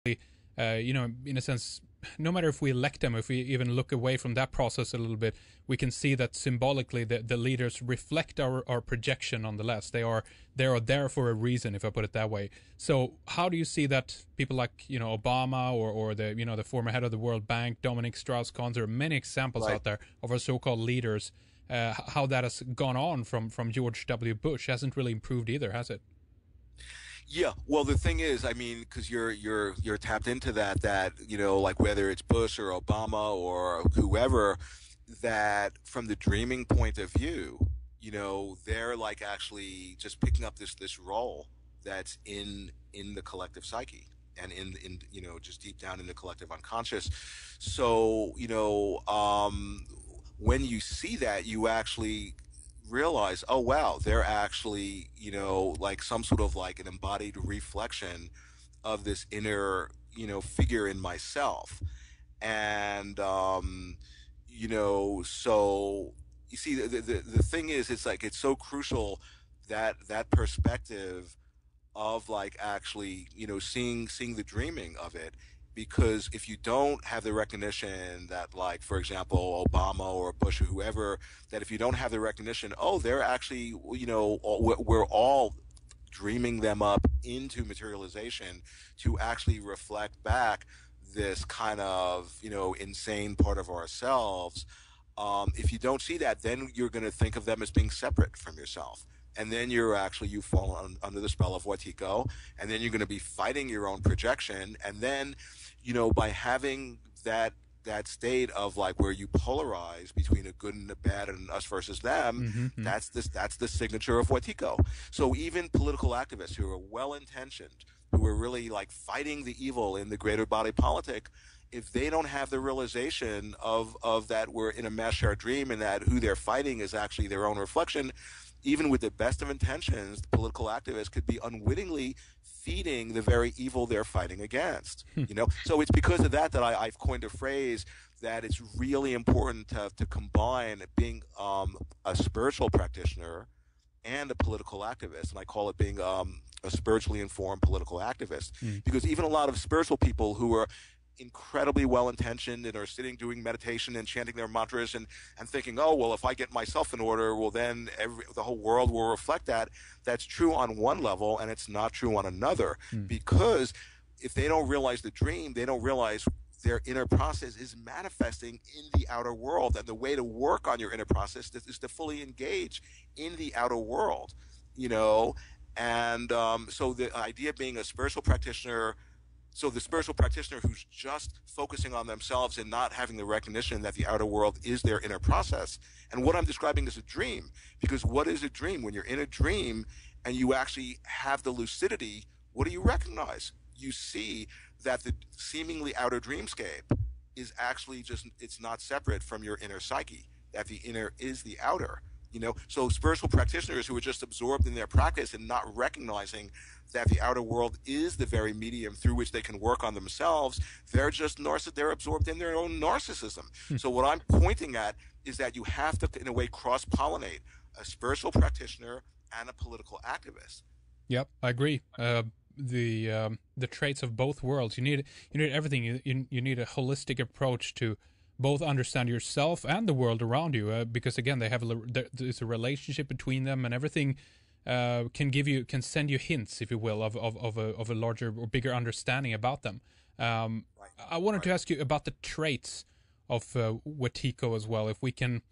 in a sense, no matter if we elect them, if we even look away from that process a little bit, we can see that symbolically the leaders reflect our projection nonetheless. They are there for a reason, if I put it that way. So how do you see that people like, Obama or the former head of the World Bank, Dominic Strauss-Kahn, there are many examples out there of our so-called leaders, how that has gone on from George W. Bush hasn't really improved either, has it? Yeah, well, the thing is, I mean, because you're tapped into that, like whether it's Bush or Obama or whoever, that from the dreaming point of view, they're like actually just picking up this role that's in the collective psyche and in just deep down in the collective unconscious. So when you see that, you actually realize, oh wow, they're actually, like some sort of like an embodied reflection of this inner, figure in myself. And, so you see, the thing is, it's like, it's so crucial that perspective of like actually, seeing the dreaming of it. Because if you don't have the recognition that, like, for example, Obama or Bush or whoever, that if you don't have the recognition, oh, they're actually, we're all dreaming them up into materialization to actually reflect back this kind of, insane part of ourselves. If you don't see that, then you're going to think of them as being separate from yourself. And then you fall under the spell of Wetiko, and then you're going to be fighting your own projection. And then, by having that state of like where you polarize between a good and a bad and us versus them, that's the signature of Wetiko. So even political activists who are well-intentioned, who are really like fighting the evil in the greater body politic, if they don't have the realization of that we're in a mass shared dream and that who they're fighting is actually their own reflection, even with the best of intentions, the political activists could be unwittingly feeding the very evil they're fighting against. So it's because of that I've coined a phrase that it's really important to combine being a spiritual practitioner and a political activist, and I call it being a spiritually informed political activist. Because even a lot of spiritual people who are incredibly well-intentioned and are sitting doing meditation and chanting their mantras and thinking, oh, well, if I get myself in order, well, then the whole world will reflect that. That's true on one level, and it's not true on another. Because if they don't realize the dream, they don't realize their inner process is manifesting in the outer world. And the way to work on your inner process is to fully engage in the outer world, And so the idea of being a spiritual practitioner, so the spiritual practitioner who's just focusing on themselves and not having the recognition that the outer world is their inner process. And what I'm describing is a dream, because what is a dream? When you're in a dream and you actually have the lucidity, what do you recognize? You see that the seemingly outer dreamscape is actually it's not separate from your inner psyche, that the inner is the outer. So spiritual practitioners who are just absorbed in their practice and not recognizing that the outer world is the very medium through which they can work on themselves, they're absorbed in their own narcissism. So what I'm pointing at is that you have to, in a way, cross-pollinate a spiritual practitioner and a political activist. Yep, I agree. The traits of both worlds. You need everything. You need a holistic approach to both understand yourself and the world around you, because again, there's a relationship between them, and everything can send you hints, if you will, of a larger or bigger understanding about them. I wanted to ask you about the traits of Wetiko as well. If we can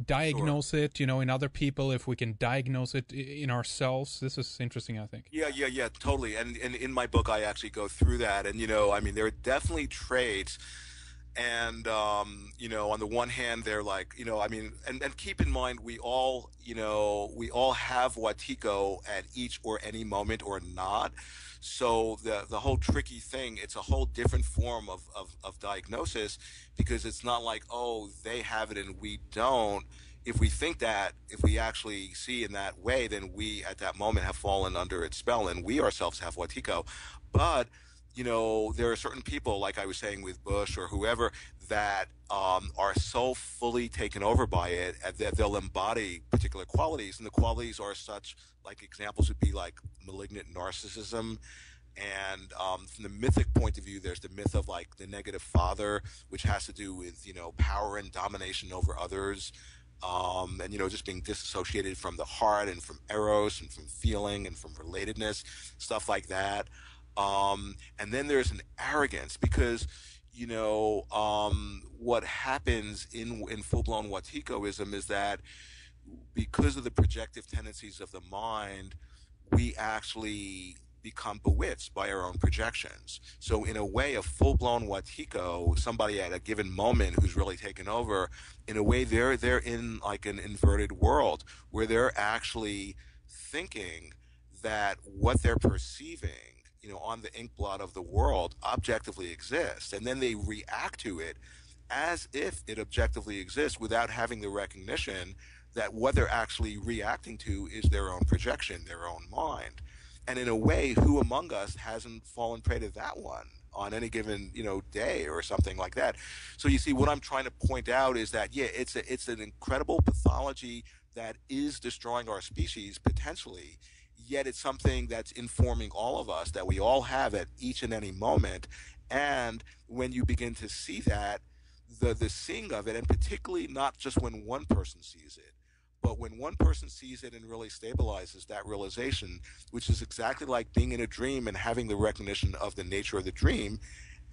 diagnose it, in other people, if we can diagnose it in ourselves, this is interesting, I think. Yeah, totally. And in my book, I actually go through that, and there are definitely traits. And, on the one hand, they're like, and keep in mind, we all have Wetiko at each or any moment or not. So the whole tricky thing, it's a whole different form of diagnosis, because it's not like, oh, they have it and we don't. If we actually see in that way, then we at that moment have fallen under its spell and we ourselves have Wetiko. But there are certain people, like I was saying with Bush or whoever, that are so fully taken over by it that they'll embody particular qualities. And the qualities are such, like examples would be like malignant narcissism, And from the mythic point of view, there's the myth of like the negative father, which has to do with, power and domination over others. And, just being disassociated from the heart and from eros and from feeling and from relatedness, stuff like that. And then there's an arrogance because, what happens in full-blown Wetikoism is that because of the projective tendencies of the mind, we actually become bewitched by our own projections. So in a way, a full-blown Wetiko, somebody at a given moment who's really taken over, in a way they're in like an inverted world where they're actually thinking that what they're perceiving, on the ink blot of the world objectively exists. And then they react to it as if it objectively exists without having the recognition that what they're actually reacting to is their own projection, their own mind. And in a way, who among us hasn't fallen prey to that one on any given, day or something like that? So you see, what I'm trying to point out is that, yeah, it's an incredible pathology that is destroying our species potentially, yet it's something that's informing all of us, that we all have at each and any moment. And when you begin to see that, the seeing of it, and particularly not just when one person sees it, but when one person sees it and really stabilizes that realization, which is exactly like being in a dream and having the recognition of the nature of the dream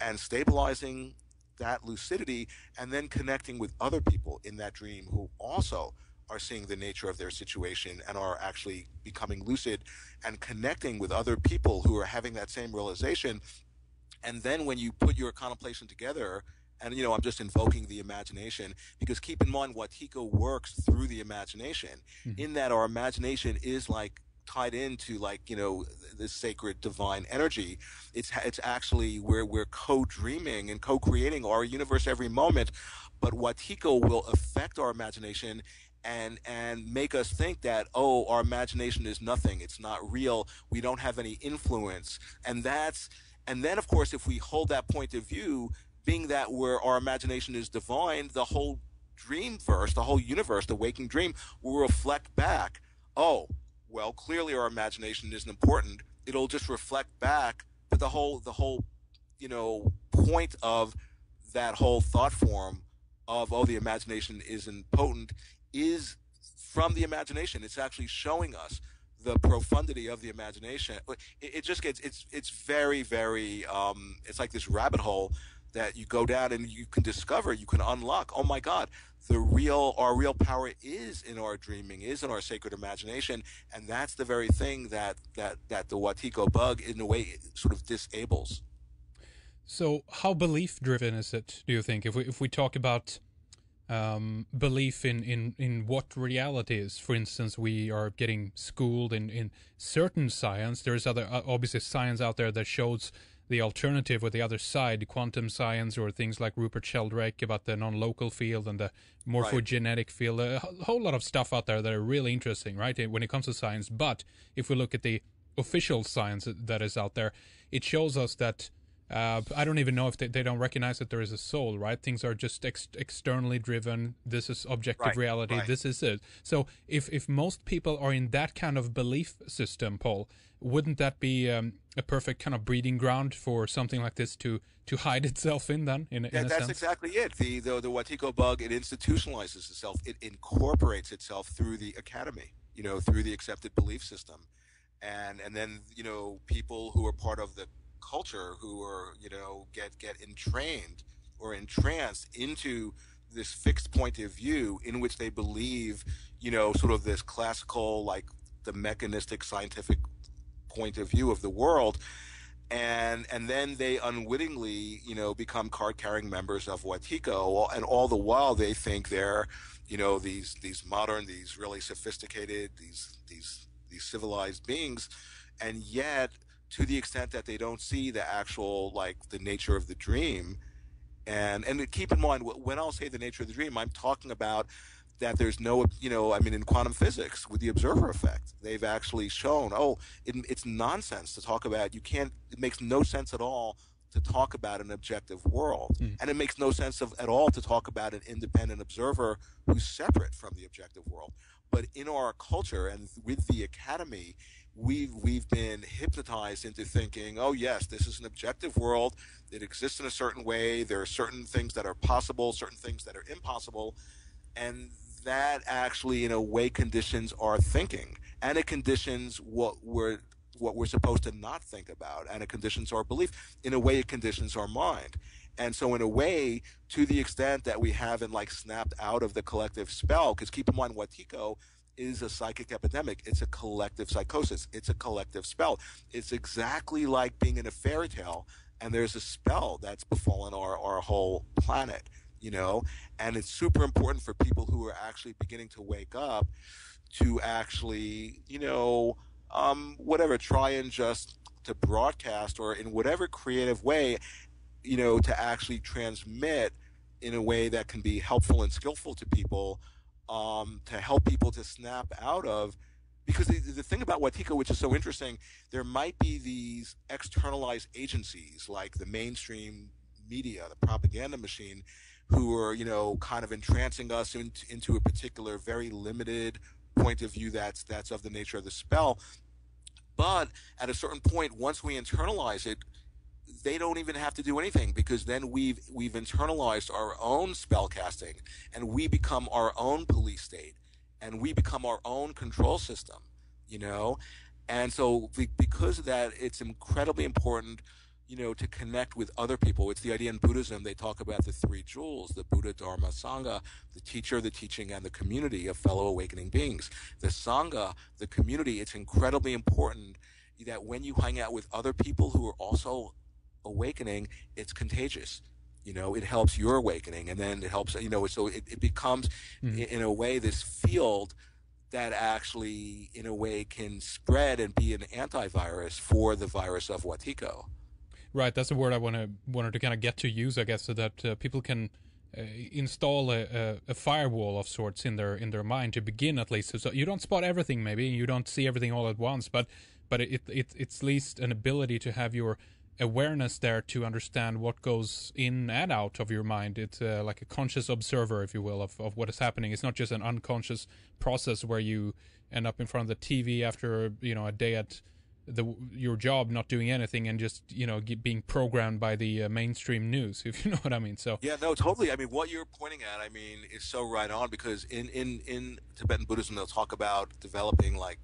and stabilizing that lucidity and then connecting with other people in that dream who also are seeing the nature of their situation and are actually becoming lucid and connecting with other people who are having that same realization. And then when you put your contemplation together, and I'm just invoking the imagination because keep in mind Wetiko works through the imagination, in that our imagination is like tied into like this sacred divine energy. It's actually where we're co-dreaming and co-creating our universe every moment, but Wetiko will affect our imagination and make us think that, oh, our imagination is nothing, it's not real, we don't have any influence. And then of course if we hold that point of view, being that where our imagination is divine, the whole dreamverse, the whole universe, the waking dream, will reflect back, oh, well, clearly our imagination isn't important. It'll just reflect back, but the whole point of that whole thought form of, oh, the imagination isn't potent, is from the imagination. It's actually showing us the profundity of the imagination. It just gets, it's very, very, it's like this rabbit hole that you go down and you can discover, you can unlock, oh my God, our real power is in our dreaming, is in our sacred imagination. And that's the very thing that the Wetiko bug in a way sort of disables. So how belief driven is it, do you think? If we talk about belief in what reality is, for instance, we are getting schooled in certain science. There's other obviously science out there that shows the alternative or the other side, quantum science or things like Rupert Sheldrake about the non-local field and the morphogenetic field. A whole lot of stuff out there that are really interesting, right, when it comes to science. But if we look at the official science that is out there, it shows us that I don't even know if they don't recognize that there is a soul, right? Things are just externally driven. This is objective reality. Right. This is it. So if most people are in that kind of belief system, Paul, wouldn't that be a perfect kind of breeding ground for something like this to hide itself in then, in a that's sense? Exactly it. The Wetiko bug, it institutionalizes itself. It incorporates itself through the academy, through the accepted belief system. And then, people who are part of the culture who are, get entrained or entranced into this fixed point of view in which they believe, sort of this classical, like the mechanistic scientific point of view of the world. And then they unwittingly, become card-carrying members of Wetiko, and all the while they think they're, these modern, these really sophisticated, these civilized beings, and yet, to the extent that they don't see the actual, like, the nature of the dream, and keep in mind, when I'll say the nature of the dream, I'm talking about that there's no, in quantum physics with the observer effect, they've actually shown, it's nonsense to talk about, it makes no sense at all to talk about an objective world. And it makes no sense at all to talk about an independent observer who's separate from the objective world. But in our culture and with the academy, we've been hypnotized into thinking, oh yes, this is an objective world. It exists in a certain way. There are certain things that are possible, certain things that are impossible, and that actually, in a way, conditions our thinking, and it conditions what we're supposed to not think about, and it conditions our belief. In a way, it conditions our mind. And so, in a way, to the extent that we haven't like snapped out of the collective spell, because keep in mind, Wetiko is a psychic epidemic. It's a collective psychosis. It's a collective spell. It's exactly like being in a fairy tale, and there's a spell that's befallen our whole planet, you know? And it's super important for people who are actually beginning to wake up to actually, whatever, try and just to broadcast or in whatever creative way, to actually transmit in a way that can be helpful and skillful to people, to help people to snap out of. Because the thing about Wetiko, which is so interesting, there might be these externalized agencies like the mainstream media, the propaganda machine, who are, kind of entrancing us into a particular very limited point of view that's of the nature of the spell. But at a certain point, once we internalize it, they don't even have to do anything, because then we've internalized our own spell casting, and we become our own police state, and we become our own control system, and so because of that, it's incredibly important, to connect with other people. It's the idea in Buddhism. They talk about the three jewels: the Buddha, Dharma, Sangha, the teacher, the teaching, and the community of fellow awakening beings. The Sangha, the community, it's incredibly important that when you hang out with other people who are also awakening, it's contagious. It helps your awakening, and then it helps, so it becomes, in a way, this field that actually, in a way, can spread and be an antivirus for the virus of Wetiko. Right, that's the word I wanted to kind of get to use, I guess, so that people can install a firewall of sorts in their mind to begin, at least. So you don't spot everything, maybe, you don't see everything all at once, but it's at least an ability to have your awareness there to understand what goes in and out of your mind. It's like a conscious observer, if you will, of what is happening. It's not just an unconscious process where you end up in front of the TV after a day at your job, not doing anything, and just being programmed by the mainstream news, if you know what I mean. So yeah, no, totally. I mean, what you're pointing at, is so right on, because in Tibetan Buddhism, they'll talk about developing like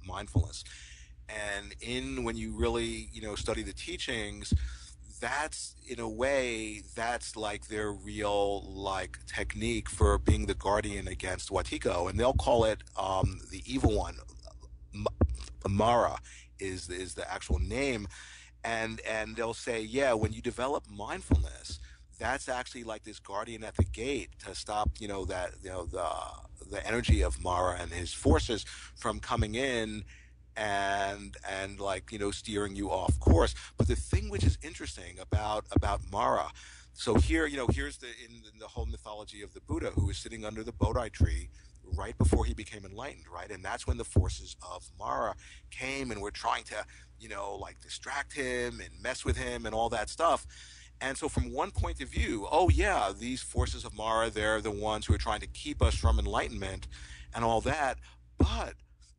mindfulness. And when you really, study the teachings, that's, in a way, that's like their real, like, technique for being the guardian against Wetiko. And they'll call it the evil one. Mara is the actual name. And they'll say, yeah, when you develop mindfulness, that's actually like this guardian at the gate to stop, the energy of Mara and his forces from coming in and like, steering you off course. But the thing which is interesting about Mara, so here, here's in the whole mythology of the Buddha, who was sitting under the Bodhi tree right before he became enlightened, right? And that's when the forces of Mara came and were trying to, like distract him and mess with him and all that stuff. And so from one point of view, oh yeah, these forces of Mara, they're the ones who are trying to keep us from enlightenment and all that. But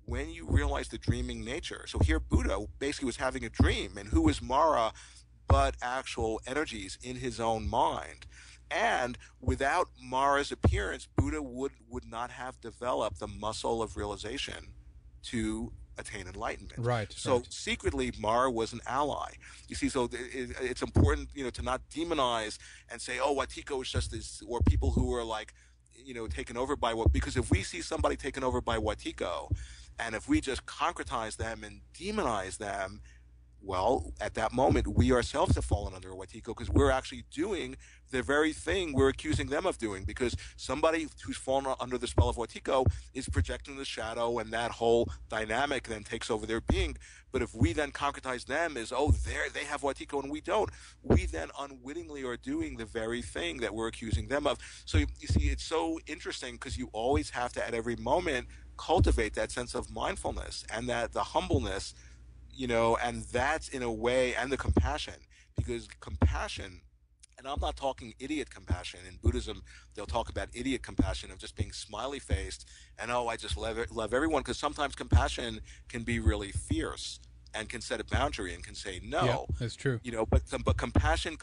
when you realize the dreaming nature, so here Buddha basically was having a dream, and who was Mara but actual energies in his own mind. And without Mara's appearance, Buddha would not have developed the muscle of realization to attain enlightenment. Right. So right. secretly, Mara was an ally. You see, so it's important, to not demonize and say, oh, Wetiko is just this, or people who are like, taken over by what, because if we see somebody taken over by Wetiko, and if we just concretize them and demonize them, well, at that moment, we ourselves have fallen under Wetiko, because we're actually doing the very thing we're accusing them of doing, because somebody who's fallen under the spell of Wetiko is projecting the shadow, and that whole dynamic then takes over their being. But if we then concretize them as, oh, they have Wetiko and we don't, we then unwittingly are doing the very thing that we're accusing them of. So you see, it's so interesting, because you always have to, at every moment, cultivate that sense of mindfulness and that the humbleness, and that's, in a way, and the compassion, because compassion And I'm not talking idiot compassion. In Buddhism, they'll talk about idiot compassion of just being smiley faced and, oh, I just love everyone. Because sometimes compassion can be really fierce and can set a boundary and can say Yeah, no, that's true. but compassion